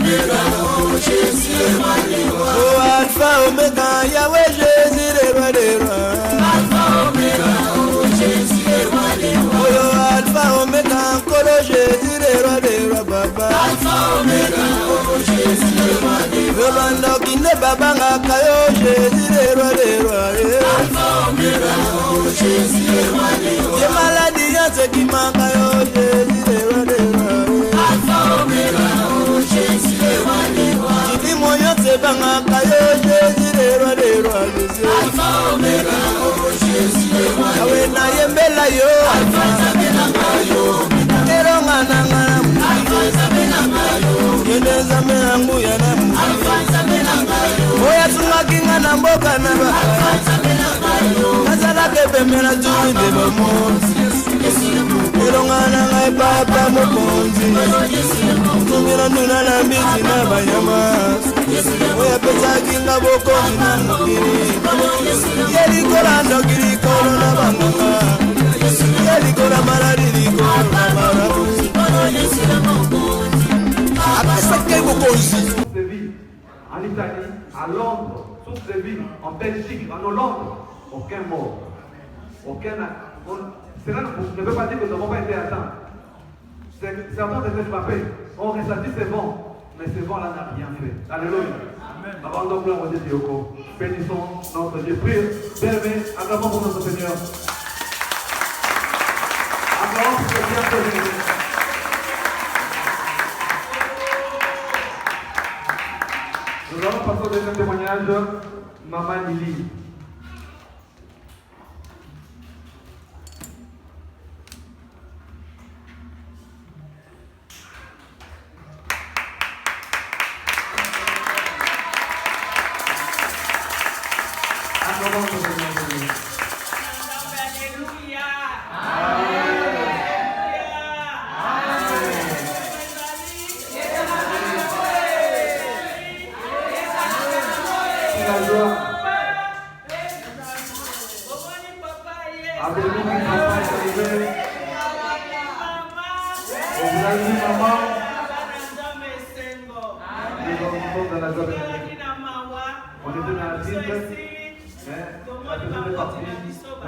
Omega, oh Jésus le roi des rois. Oh Alpha Omega, Yahweh Jésus le roi des rois. Alpha Omega, oh Jésus le roi des rois. Oh Alpha Omega, Kolo Jésus le roi des rois, Baba. Alpha Omega, oh Jésus le roi des rois. Robando Kine Baba Ngakayo Jésus le roi des rois. Alpha Omega, oh Jésus le roi des rois. Ye maladie yase qui manque yo Jésus le roi des rois. Alpha Omega, oh Jésus le roi des rois. Kiti moyo se bangakayo Jésus le roi des rois. Alpha Omega, oh Jésus le roi des rois. Awe na yembela yo. Alpha Zabena yo. Eronga nanga. Alpha Zabena yo. Yende zame angu yana. Alpha Zabena yo. Oya tunga kinga na mboka na ba. Alpha Zabena yo. Nazala kepembe na zuri de bomo. Eronga nanga papa mokonzi. Tumira nuna na mbiti na banyama. Oya pesa kinga bokonzi na mukiri. Yeli kola ndogiri kolo na banganga. Yeli kola marari kolo na marabu. Apesa kei bokonzi. En Italie, à Londres, toutes les villes, en Belgique, en Hollande, aucun mort. Cela ne veut pas dire que nous n'avons pas été atteints. Certains étaient frappés, ont ressenti ces vents, mais ces vents-là n'ont rien fait. Alléluia. Avant donc gloire au Dieu Dioko, bénissons notre Dieu. Priez, bien-aimés, acclamons pour notre Seigneur. Acclamons pour ce bien fait. Nous allons passer au deuxième témoignage, Maman Lily.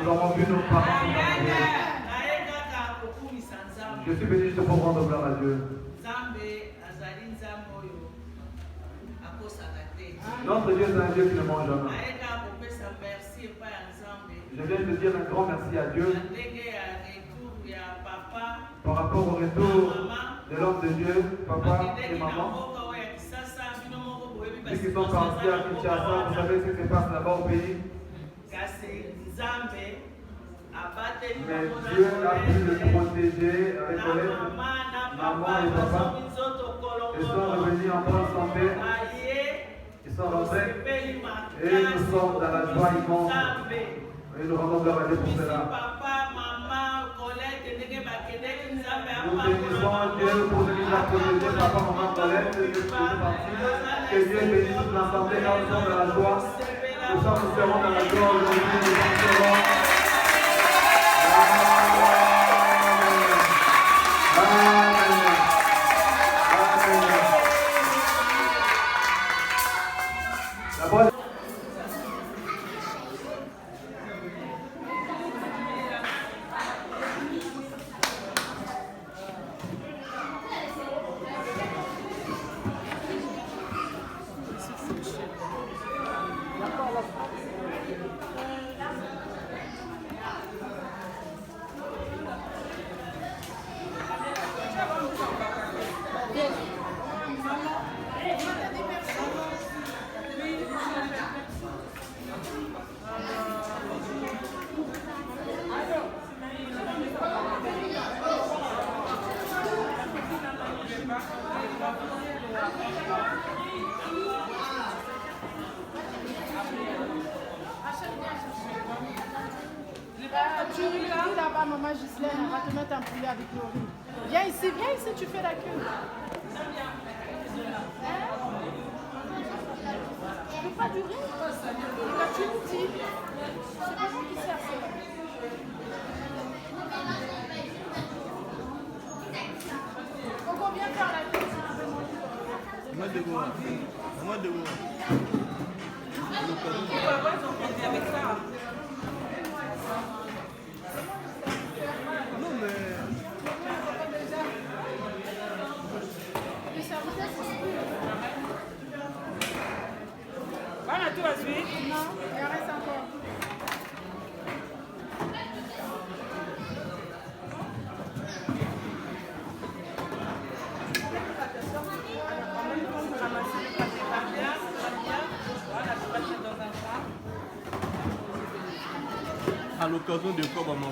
Nous avons vu nos parents. Je suis béni juste pour rendre gloire à Dieu. Notre Dieu est un Dieu qui ne mange jamais. Je viens de dire un grand merci à Dieu par rapport au retour de l'homme de Dieu, papa et maman. Ceux qui sont partis à Kinshasa, vous savez ce qui se passe là-bas au pays. Mais Dieu a pu le protéger avec l'aide. Maman et papa, ils sont revenus en bonne santé. Ils sont rentrés et nous sommes dans la joie immense. Et nous rendons gloire à Dieu pour cela. Nous bénissons Dieu pour ce qu'il a protégé papa, maman, Colette, que Dieu bénisse toute la santé, là nous sommes dans la joie. Nous serons dans la joie aujourd'hui, nous serons. Tu regardes là-bas, maman Ghislaine, on va te mettre un poulet avec le riz. Viens ici, tu fais la queue. Tu veux pas du riz? Tu nous dis. C'est pas moi qui sers ça. Coco, viens faire la queue si tu veux manger. vu. Maman de vous. Papa, ils ont grandi avec ça. Non, mais. Le serviteur, c'est sûr. Voilà, tout va suite. Non, il en reste encore. À l'occasion de quoi, maman?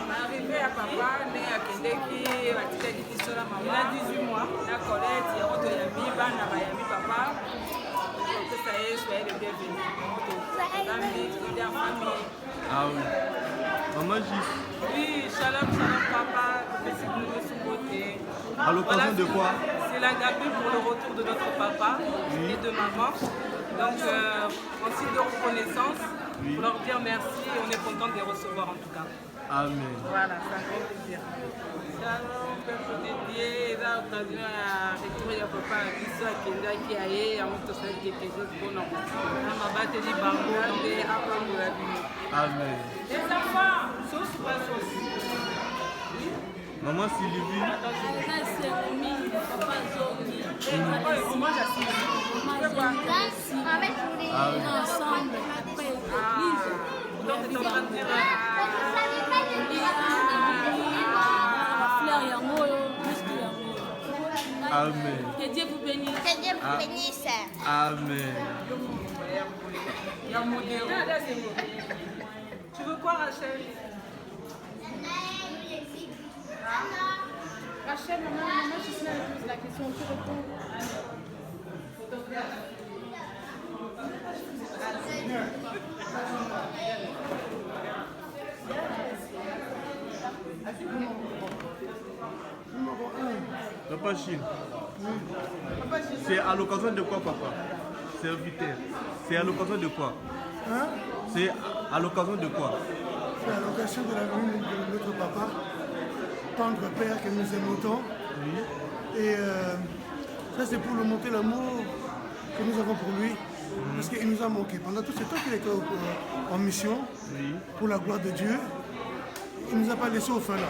Arrivé à papa, né à Kendeki, à Tikaki Kisola, maman. Il a 18 mois. Il a Colette, il y a Roto Yami, Ban, Yami, papa. Donc ça y est, soyez le bienvenu. Il est en famille. Ah oui. Maman Gis. Oui, shalom, shalom, papa. Merci de nous sur côté. À l'occasion de quoi? C'est la gabine pour le retour de notre papa et de maman. Donc, en signe de reconnaissance, pour leur dire merci et on est content de les recevoir en tout cas. Amen. Voilà, c'est un grand plaisir. Shalom, peuple dédié, et là, occasion à retrouver le papa à Kiso, à Kenda, qui a eu, à Montosel, quelque chose de bon. On m'a battu les bambous, on est à Amen. les enfants, sauce ou pas sauce? Maman Sylvie. On mange à Sylvie. Ah oui. Donc, tu es en train de dire. Amen. Que Dieu vous bénisse. Que Dieu vous bénisse. Amen. Il y a un modèle. Tu veux quoi, Rachel? Rachel, maman Gisèle pose la question, tu réponds. Papa Chine. C'est à l'occasion de quoi, papa? Serviteur. C'est à l'occasion de quoi? Hein? C'est à l'occasion de quoi? C'est à l'occasion de la venue de notre papa, tendre père que nous aimons tant. Oui. Et ça, c'est pour lui montrer l'amour que nous avons pour lui. Parce qu'il nous a manqué. Pendant tout ce temps qu'il était en mission, pour la gloire de Dieu, il ne nous a pas laissés au fin là.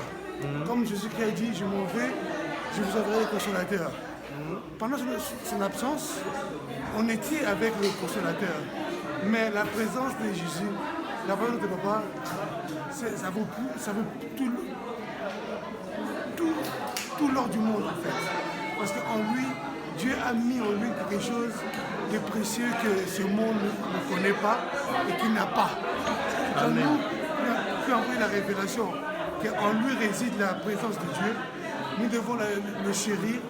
Comme Jésus-Christ a dit, je m'en vais, je vous enverrai le consolateur. Pendant son absence, on était avec le consolateur. Mais la présence de Jésus, la présence de papa, ça vaut tout l'or du monde en fait. Parce qu'en lui, Dieu a mis en lui quelque chose de précieux que ce monde ne connaît pas et qu'il n'a pas. Quand nous avons pris la révélation qu'en lui réside la présence de Dieu, nous devons le chérir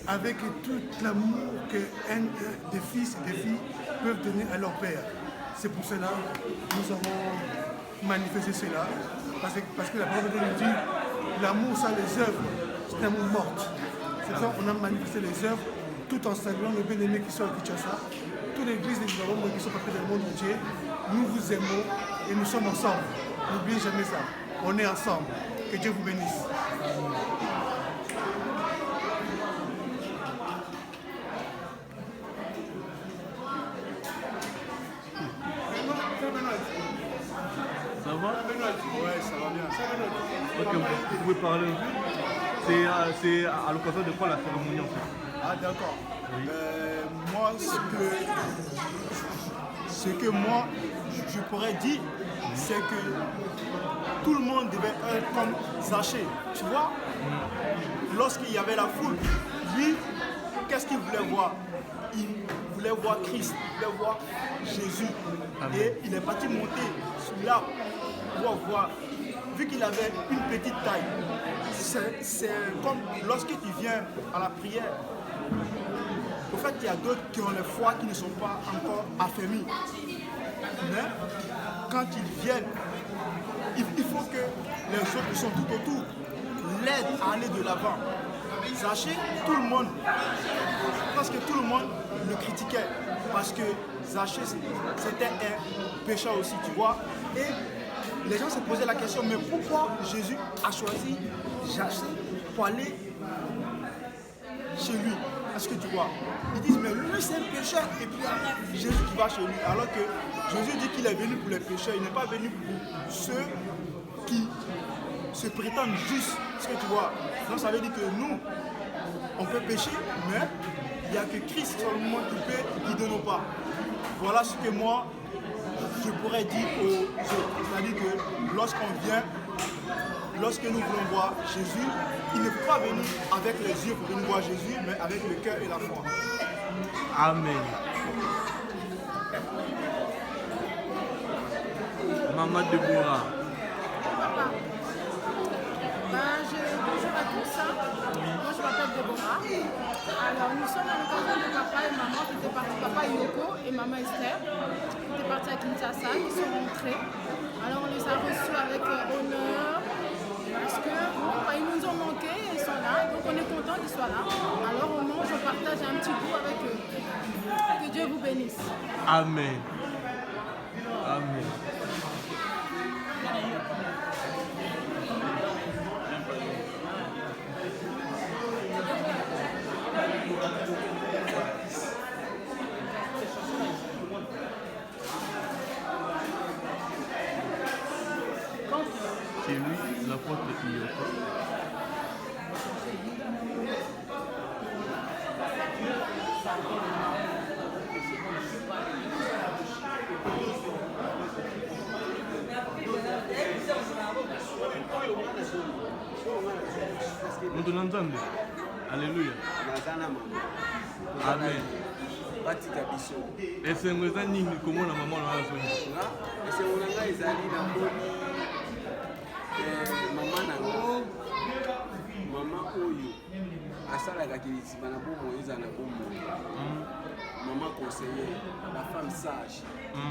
avec tout l'amour que des fils et des filles peuvent donner à leur père. C'est pour cela que nous avons manifesté cela. Parce que la parole de Dieu nous dit l'amour sans les œuvres, c'est un amour mort. C'est pour ça qu'on a manifesté les œuvres tout en saluant les bien-aimés qui sont à Kinshasa, toutes les églises des Ivoiriens qui sont partout dans le monde entier. Nous vous aimons et nous sommes ensemble. N'oubliez jamais ça. On est ensemble. Que Dieu vous bénisse. Ça va? Ouais, ça va bien. Ok, vous pouvez parler. C'est à l'occasion de quoi la cérémonie en fait? Ah d'accord. Moi, ce que moi je pourrais dire, c'est que tout le monde devait être comme Zachée. Tu vois, lorsqu'il y avait la foule, lui, qu'est-ce qu'il voulait voir? Il voulait voir Christ, il voulait voir Jésus. Amen. Et il est parti monter sur l'arbre pour voir. Vu qu'il avait une petite taille, c'est comme lorsque tu viens à la prière. Au fait, il y a d'autres qui ont le foie qui ne sont pas encore affermis. Mais quand ils viennent, il faut que les autres qui sont tout autour l'aident à aller de l'avant. Zachée, tout le monde, parce que tout le monde le critiquait. Parce que Zachée, c'était un pécheur aussi, tu vois. Et les gens se posaient la question, mais pourquoi Jésus a choisi Zachée pour aller chez lui? Est-ce que tu vois? Ils disent, mais lui c'est un pécheur. Et puis Jésus qui va chez lui. Alors que Jésus dit qu'il est venu pour les pécheurs. Il n'est pas venu pour ceux qui se prétendent justes. Est-ce que tu vois? Donc ça veut dire que nous, on peut pécher, mais il n'y a que Christ seulement qui peut guider nos pas. Voilà ce que moi, je pourrais dire aux autres. C'est-à-dire que lorsqu'on vient, lorsque nous voulons voir Jésus, il ne faut pas venir avec les yeux pour venir voir Jésus, mais avec le cœur et la foi. Amen. Maman Deborah. Papa. Bonjour à tous. Moi je m'appelle Deborah. Alors nous sommes à l'occasion de papa et maman qui étaient partis, papa Yoko et maman Esther, qui étaient partis à Kinshasa, qui sont rentrés. Alors on les a reçus avec honneur parce que ils nous ont manqué, ils sont là, donc on est content qu'ils soient là. Alors on mange, on partage un petit bout avec eux. Que Dieu vous bénisse. Amen. Amen. C'est lui, l'apôtre Yoko. Mtu na nzambe. Alléluia. Amen. batika biso esengo eza nini komona mama na azo esengo na ngai ezali na mboni mama na ngo mama oyo asalaka kilisima na bomo eza na bomo mama conseiller la femme sage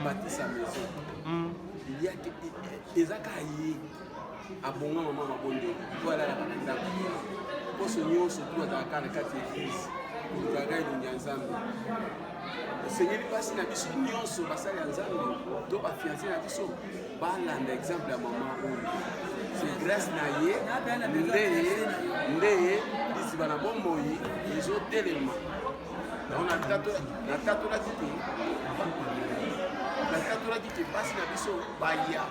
bâtit sa maison il y a ezaka ye abonga mama mabondo voilà la bakenda poso nyonso tu ataka na kati église kulukaga ilungi ya nzambe esengeli mpasi na biso nyonso basali ya nzambe to bafiance na biso balanda exemple ya mama oyo c'est grâce na ye nde lisiba na bomoi ezotelema natatolaki te mpasi na biso baya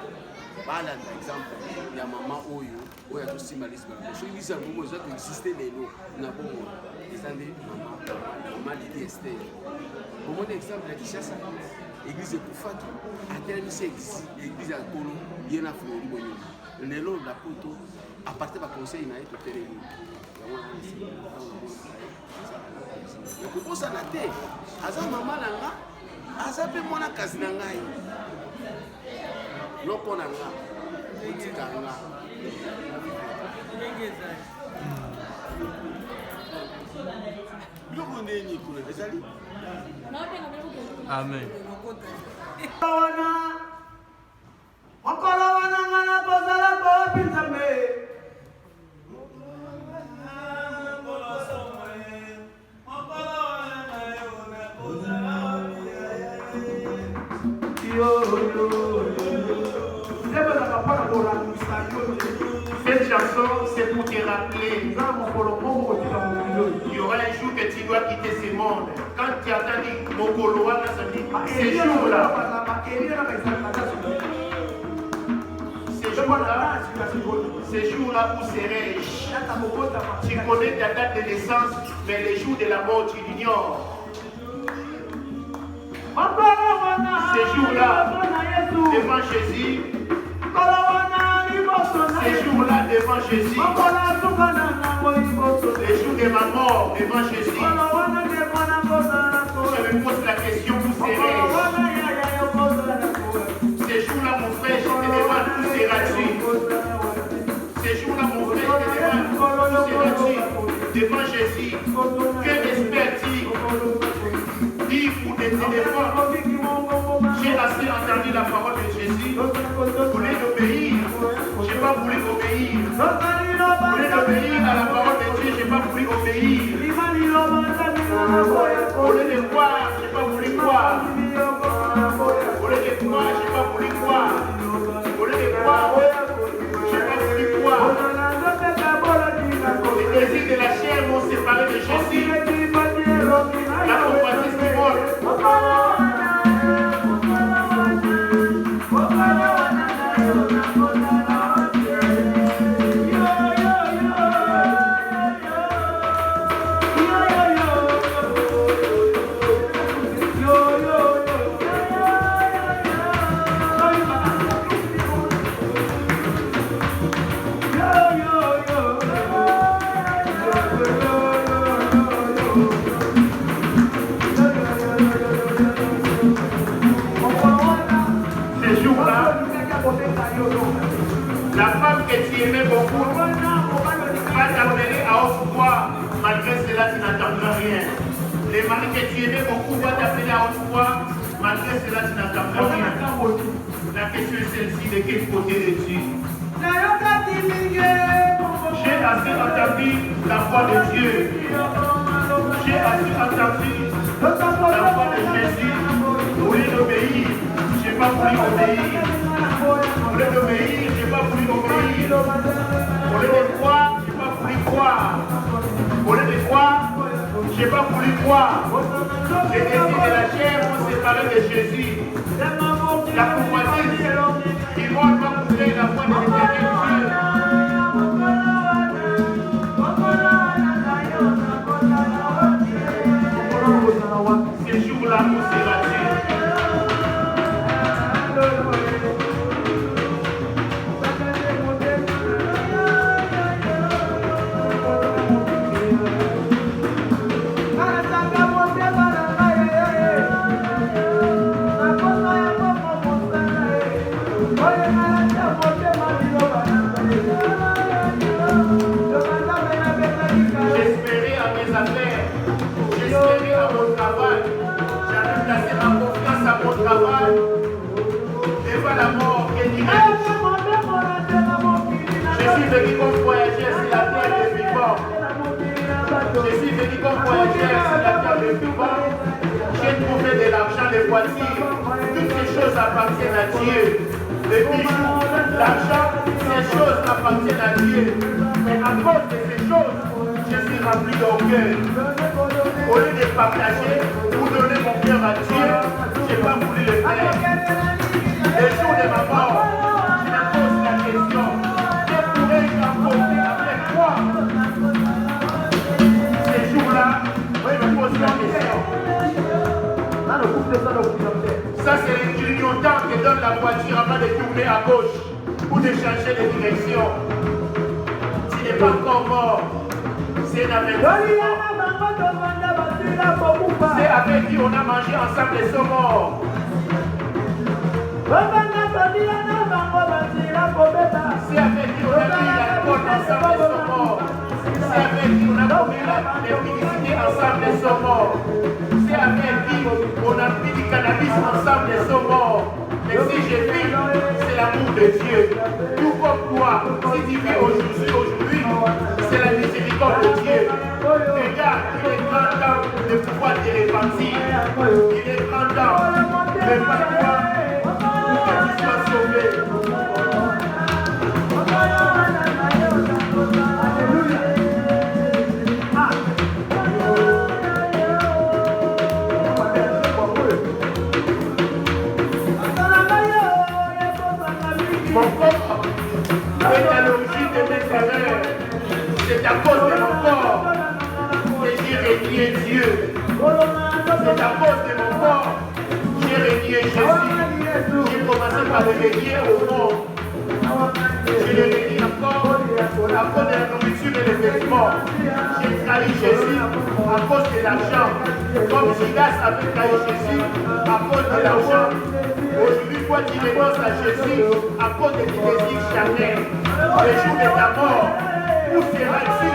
balanda exemple ya mama oyo oyo atosimba lisiba na biso soki lisiba na bomoi eza koexiste lelo na bomoi eza nde mama Lydie Esther omoni exemple ya Kinshasa église ekufaki atelemisi église ya nkolo ye na flori bonyoni lelo na poto aparte baconseil na ye totelemi ekobosana te aza mama na nga aza mpe mwana kasi na ngai loko na nga otika nga biloko ndeni kuna ezali amen mokolo wana nga na kozala kopi nzambe Cette chanson, c'est pour te rappeler. Il y aura un jour que tu dois quitter ce monde. Quand tu attends Mokoloa, ces jours-là, ces jours-là où serais-je? Tu connais ta date de naissance, mais les jours de la mort, tu l'ignores. Ces jours-là, devant Jésus, ces jours-là devant Jésus, les jours de ma mort devant Jésus, je me pose la question, où serais-je? Ces jours-là, mon frère, je te demande, où seras-tu? Ces jours-là, mon frère, je te demande, où seras-tu? Devant Jésus, que espères-tu? Dis pour te défendre. J'ai assez entendu la parole de Jésus. Vous voulez l'obéir? Je n'ai pas voulu obéir. Vous voulez obéir à la parole de Dieu? Je n'ai pas voulu obéir. Vous voulez le croire? Je n'ai pas voulu croire. Vous voulez le croire? Je n'ai pas voulu croire. Vous voulez le croire? Je n'ai pas voulu croire. Les désirs de la chair m'ont séparé de Jésus. ce jour-là, la femme que tu aimais beaucoup va t'appeler à haute voix, malgré cela tu n'attendras rien. Les maris que tu aimais beaucoup vont t'appeler à haute voix, malgré cela tu n'attendras rien. La question est celle-ci, de quel côté es-tu? J'ai assez entendu la voix de Dieu. J'ai assez entendu la voix de Jésus. Au lieu d'obéir, je n'ai pas voulu obéir. Au lieu d'obéir, je n'ai pas voulu obéir. Au lieu de croire, je n'ai pas voulu croire. Au lieu de croire, je n'ai pas voulu croire. Les désirs de la chair m'ont séparé de Jésus. La convoitise qui vont m'appeler la voix de l'éternel Dieu. Ces jours-là, où seras-tu? J'espérais à mes affaires, j'espérais à mon travail, j'avais placé ma confiance à mon travail. Devant la mort, que dirais-je? Je suis venu comme voyageur sur la terre des vivants. Je suis venu comme voyageur sur la terre des vivants. J'ai trouvé de l'argent, des voitures. Toutes ces choses appartiennent à Dieu. Les bijoux, l'argent, ces choses appartiennent à Dieu. Mais à cause de ces choses, je suis rempli d'orgueil. Au lieu de partager ou donner mon cœur à Dieu, je n'ai pas voulu le faire. Le jour de ma mort, je me pose la question, que pourrais-je apporter avec toi? Ces jours-là, je me pose la question. Ça, c'est le clignotant que donne la voiture avant de tourner à gauche ou de changer de direction. Tu n'es pas encore mort. C'est avec qui on a mangé ensemble les saumons. C'est avec qui on a pris l'alcool ensemble les saumons. C'est avec qui on a commis la félicité ensemble les saumons. C'est avec qui on a pris du cannabis ensemble les saumons. Mais si je vis, c'est l'amour de Dieu. Tout comme toi, si tu vis aujourd'hui, c'est la miséricorde de Dieu. Regarde, il est grand temps de pouvoir te repentir. Il est grand temps de répandir pour que tu sois sauvé. Mon corps est à l'origine de mes erreurs. C'est à cause de mon corps que j'ai renié Dieu. C'est à cause de mon corps que j'ai renié Jésus. J'ai commencé par le renier au monde. Je le renie encore à cause de la nourriture et des vêtements. J'ai trahi Jésus à cause de l'argent. Comme Judas avait trahi Jésus à cause de l'argent. Aujourd'hui, toi tu renonces à Jésus à cause de tes désirs charnels. Le jour de ta mort, où seras-tu?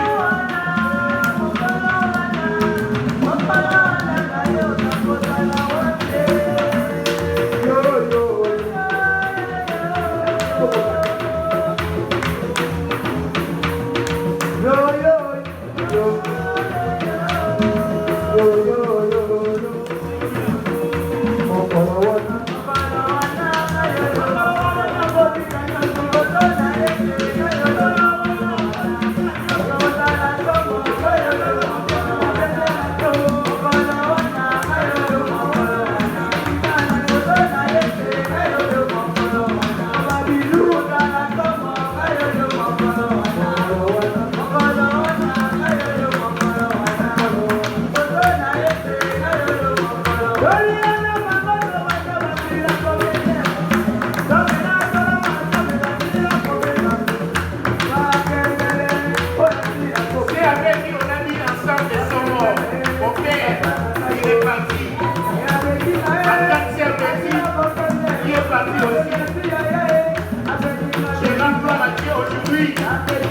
Je rends gloire à Dieu aujourd'hui.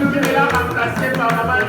Je vais la remplacer par maman